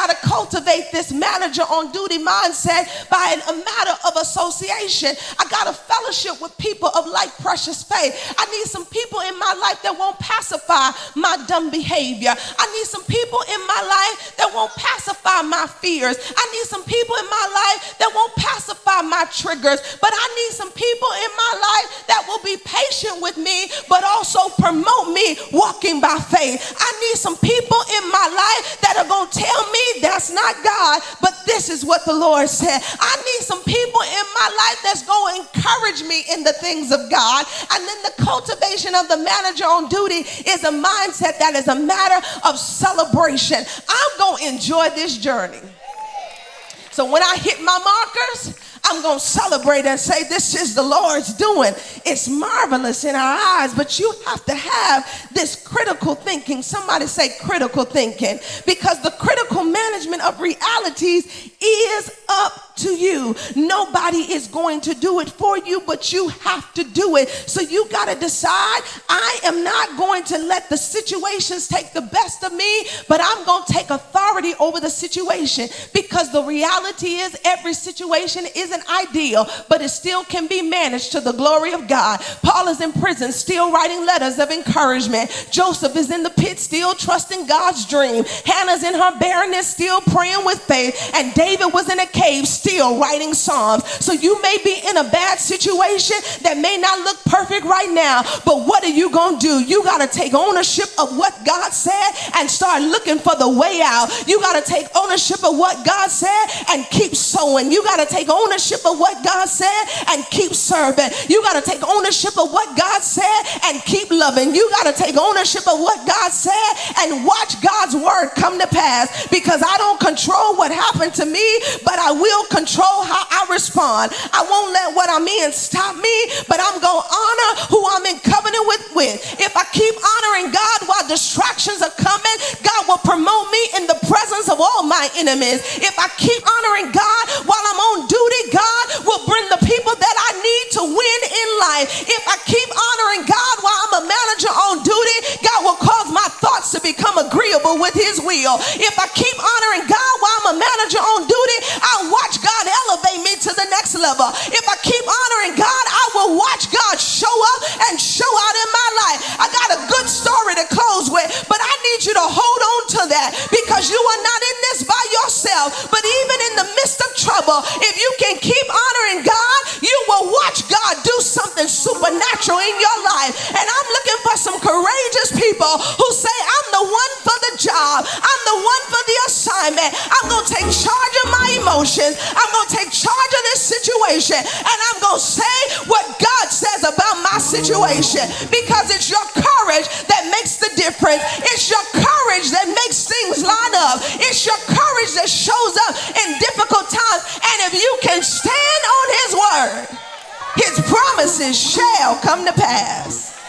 got to cultivate this manager on duty mindset by a matter of association. I got to fellowship with people of like precious faith. I need some people in my life that won't pacify my dumb behavior. I need some people in my life that won't pacify my fears. I need some people in my life that won't pacify my triggers. But I need some people in my life that will be patient with me, but also promote me walking by faith. I need some people in my life that are going to tell me that's not God, but this is what the Lord said. I need some people in my life that's going to encourage me in the things of God. And then the cultivation of the manager on duty is a mindset that is a matter of celebration. I'm going to enjoy this journey. So when I hit my markers, I'm going to celebrate and say, this is the Lord's doing. It's marvelous in our eyes, but you have to have this critical thinking. Somebody say critical thinking, because the critical management of realities is up to you. Nobody is going to do it for you, but you have to do it. So you got to decide, I am not going to let the situations take the best of me, but I'm going to take authority over the situation, because the reality is every situation isn't ideal, but it still can be managed to the glory of God. Paul is in prison, still writing letters of encouragement. Joseph is in the pit, still trusting God's dream. Hannah's in her barrenness, still praying with faith. And David was in a cave, still writing psalms. So you may be in a bad situation that may not look perfect right now, but what are you going to do? You got to take ownership of what God said and start looking for the way out. You got to take ownership of what God said and keep sowing. You got to take ownership of what God said and keep serving. You got to take ownership of what God said and keep loving. You got to take ownership of what God said and watch God's word come to pass, because I don't control what happened to me, but I will control how I respond. I won't let what I'm in stop me, but I'm going to honor who I'm in covenant with. If I keep honoring God while distractions are coming, God will promote me in the presence of all my enemies. If I keep honoring God while I'm on duty, God will bring the people that I need to win in life. If I keep honoring God while I'm a manager on duty, God will cause my thoughts to become agreeable with his will. If I keep honoring God while I'm a manager on duty, I'll watch God elevate me to the next level. If I keep honoring God, I will watch God show up and show out in my life. I got a good story to close with, but I need you to hold on to that, because you are not in this by yourself. But even in the midst of trouble, if you can keep honoring God, you will watch God do something supernatural in your life. And I'm looking for some courageous people who say, I'm the one for the job. I'm the one for the assignment. I'm going to take charge of my emotions. I'm going to take charge of this situation, and I'm going to say what God says about my situation, because it's your courage that makes the difference. It's your courage that makes things line up. It's your courage that shows up in difficult times. And if you can stand on his word, his promises shall come to pass.